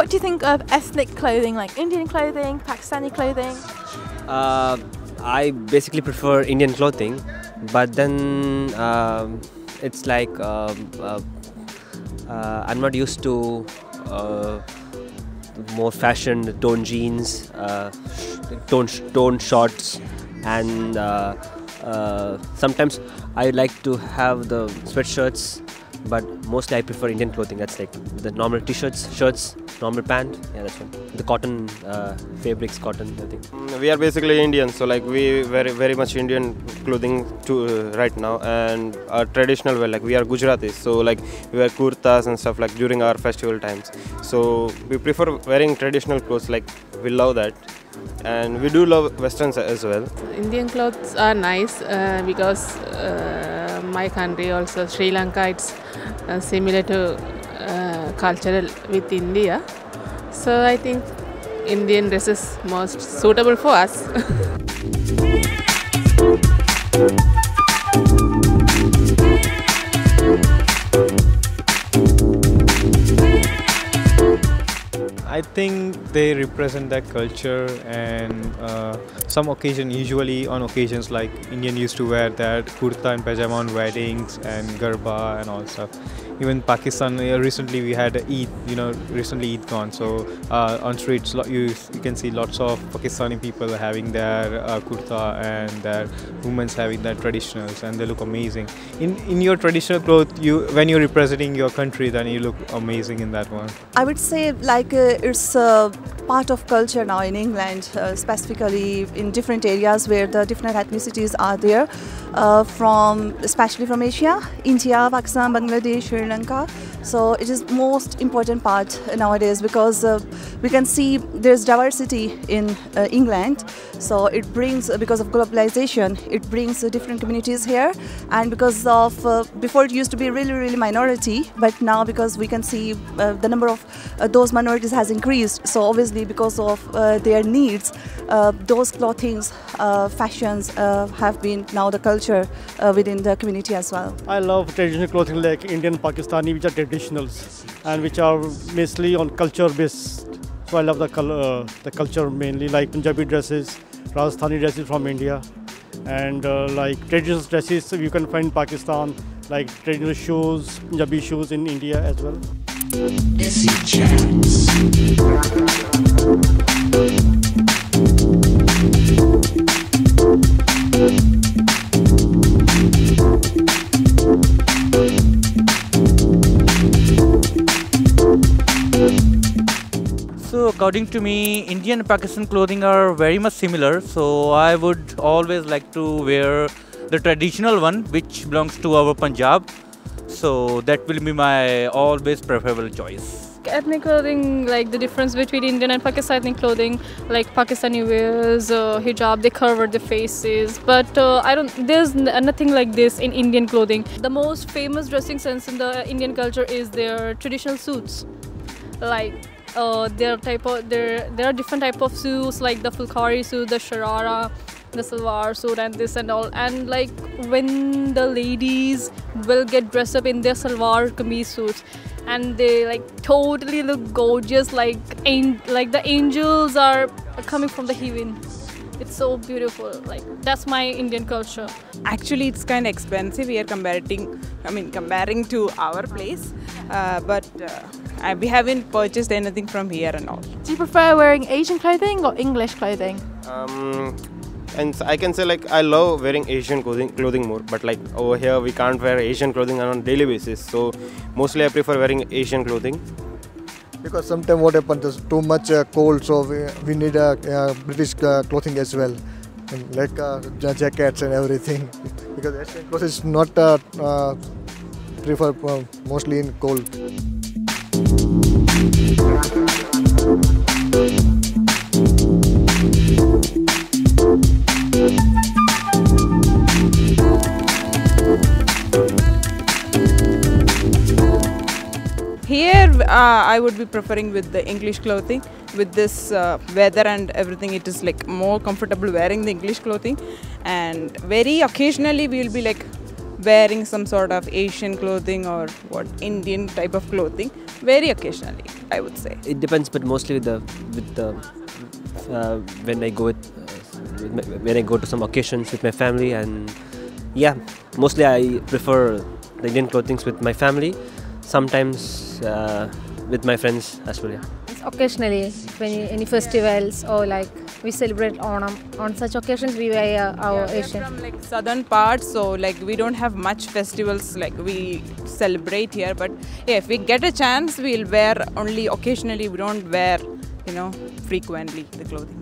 What do you think of ethnic clothing, like Indian clothing, Pakistani clothing? I basically prefer Indian clothing, but then it's like I'm not used to more fashion, toned jeans, toned shorts, and sometimes I like to have the sweatshirts, but mostly I prefer Indian clothing. That's like the normal t-shirts, shirts, normal pant. Yeah, that's one. The cotton fabrics, cotton, I think. We are basically Indian, so like we very much Indian clothing too right now, and our traditional wear, like we are Gujaratis, so like we wear kurtas and stuff like during our festival times. So we prefer wearing traditional clothes, like we love that, and we do love westerns as well. Indian clothes are nice because my country also, Sri Lanka, it's similar to cultural with India. So I think Indian dress is most suitable for us. I think they represent that culture, and some occasion, usually on occasions like Indian used to wear that kurta and pajama on weddings and garba and all stuff. Even Pakistan, recently we had Eid, recently Eid gone, so on streets you can see lots of Pakistani people having their kurta and their women's having their traditionals, and they look amazing. In your traditional clothes, when you're representing your country, then you look amazing in that one. I would say like it's part of culture now in England, specifically in different areas where the different ethnicities are there, especially from Asia, India, Pakistan, Bangladesh, Sri Lanka. So it is most important part nowadays because we can see there's diversity in England. So it brings, because of globalization, it brings different communities here, and because of before it used to be really minority, but now because we can see the number of those minorities has increased. So obviously because of their needs, those clothings, fashions have been now the culture within the community as well. I love traditional clothing like Indian, Pakistani, which are traditionals and which are mostly on culture based. So I love the culture mainly, like Punjabi dresses, Rajasthani dresses from India, and like traditional dresses you can find in Pakistan, like traditional shoes, Punjabi shoes in India as well. So according to me, Indian and Pakistan clothing are very much similar. So I would always like to wear the traditional one, which belongs to our Punjab. So that will be my always preferable choice. Ethnic clothing, like the difference between Indian and Pakistani clothing, like Pakistani wears hijab, they cover their faces, but there's nothing like this in Indian clothing. The most famous dressing sense in the Indian culture is their traditional suits. Like there are different type of suits, like the fulkari suit, the sharara, the salwar suit, and this and all. And like when the ladies will get dressed up in their salwar kameez suits, and they like totally look gorgeous, like the angels are coming from the heaven. It's so beautiful. Like that's my Indian culture. Actually, it's kind of expensive. We are comparing to our place, but we haven't purchased anything from here and all. Do you prefer wearing Asian clothing or English clothing? And I can say like I love wearing Asian clothing more, but like over here we can't wear Asian clothing on a daily basis, so mostly I prefer wearing Asian clothing. Because sometimes what happens is too much cold, so we need British clothing as well, and like jackets and everything. Because Asian clothes is not preferred mostly in cold. Here I would be preferring with the English clothing. With this weather and everything, it is like more comfortable wearing the English clothing, and very occasionally we will be like wearing some sort of Asian clothing or Indian type of clothing. Very occasionally, I would say. It depends, but mostly when I go when I go to some occasions with my family, and yeah, mostly I prefer the Indian clothing with my family. Sometimes with my friends as well. Yeah. Occasionally, when any festivals or like we celebrate Onam, on such occasions we wear our Asian. We are from like southern parts, so like we don't have much festivals like we celebrate here. But yeah, if we get a chance, we'll wear only occasionally. We don't wear, frequently the clothing.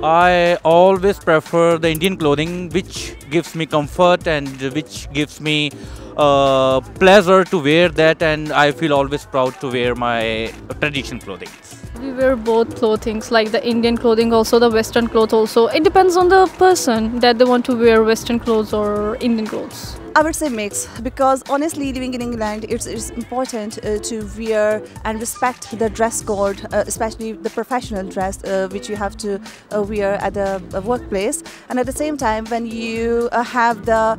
I always prefer the Indian clothing, which gives me comfort and which gives me pleasure to wear that, and I feel always proud to wear my traditional clothing. We wear both clothings, like the Indian clothing also, the Western clothes also. It depends on the person that they want to wear Western clothes or Indian clothes. I would say mix, because honestly living in England, it's important to wear and respect the dress code, especially the professional dress which you have to wear at the workplace. And at the same time, when you have the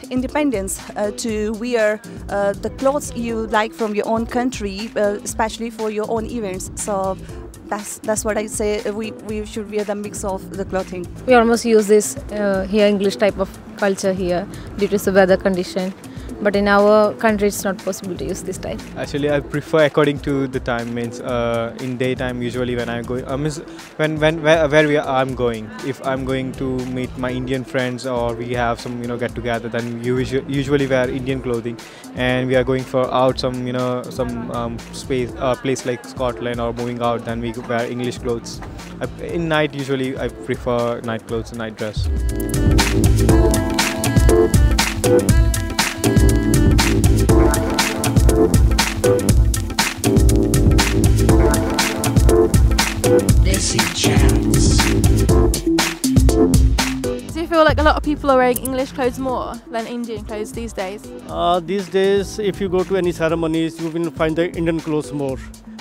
independence to wear the clothes you like from your own country, especially for your own events. So that's what I say. We should wear the mix of the clothing. We almost use this here English type of culture here due to the weather condition. But in our country, it's not possible to use this type. Actually, I prefer according to the time. Means in daytime, usually when I'm going, I'm going. If I'm going to meet my Indian friends or we have some get together, then you usually wear Indian clothing. And we are going for out some place like Scotland or moving out, then we wear English clothes. In night, usually I prefer night clothes, night dress. DESI chats. Do you feel like a lot of people are wearing English clothes more than Indian clothes these days? These days, if you go to any ceremonies, you will find the Indian clothes more.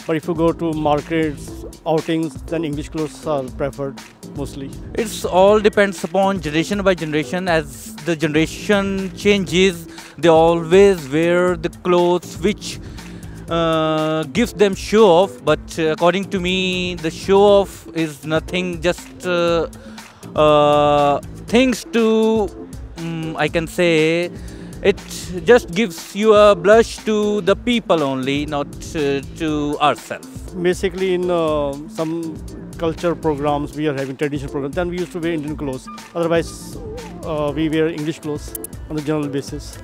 But if you go to markets, outings, then English clothes are preferred mostly. It's all depends upon generation by generation. As the generation changes, they always wear the clothes which gives them show off. But according to me, the show off is nothing, just things to, I can say, it just gives you a blush to the people only, not to ourselves. Basically, in some culture programs, we are having traditional programs, then we used to wear Indian clothes. Otherwise, we wear English clothes on a general basis.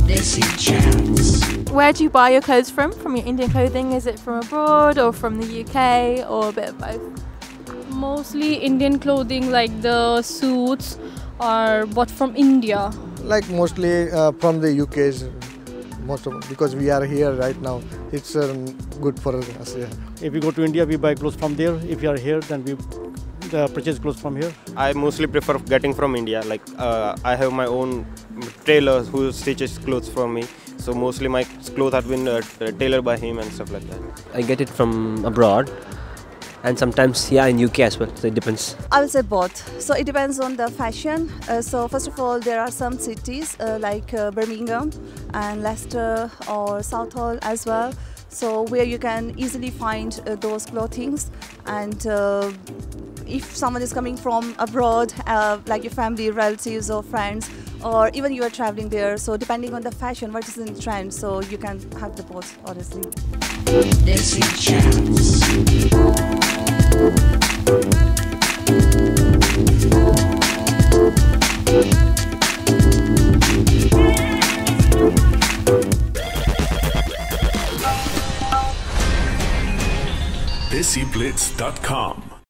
DESI chats. Where do you buy your clothes from? From your Indian clothing? Is it from abroad or from the UK or a bit of both? Mostly Indian clothing, like the suits, are bought from India. Like mostly from the UK's, because we are here right now. It's good for us. Yeah. If we go to India, we buy clothes from there. If we are here, then we purchase clothes from here. I mostly prefer getting from India. Like I have my own tailor who stitches clothes for me. So mostly my clothes have been tailored by him and stuff like that. I get it from abroad, and sometimes in UK as well. So it depends. I will say both. So it depends on the fashion. So first of all, there are some cities like Birmingham and Leicester or Southall as well. So where you can easily find those clothings, and if someone is coming from abroad, like your family, relatives or friends, or even you are traveling there, so depending on the fashion, what is in trend, so you can have the both, honestly. DESI chats. DESIblitz.com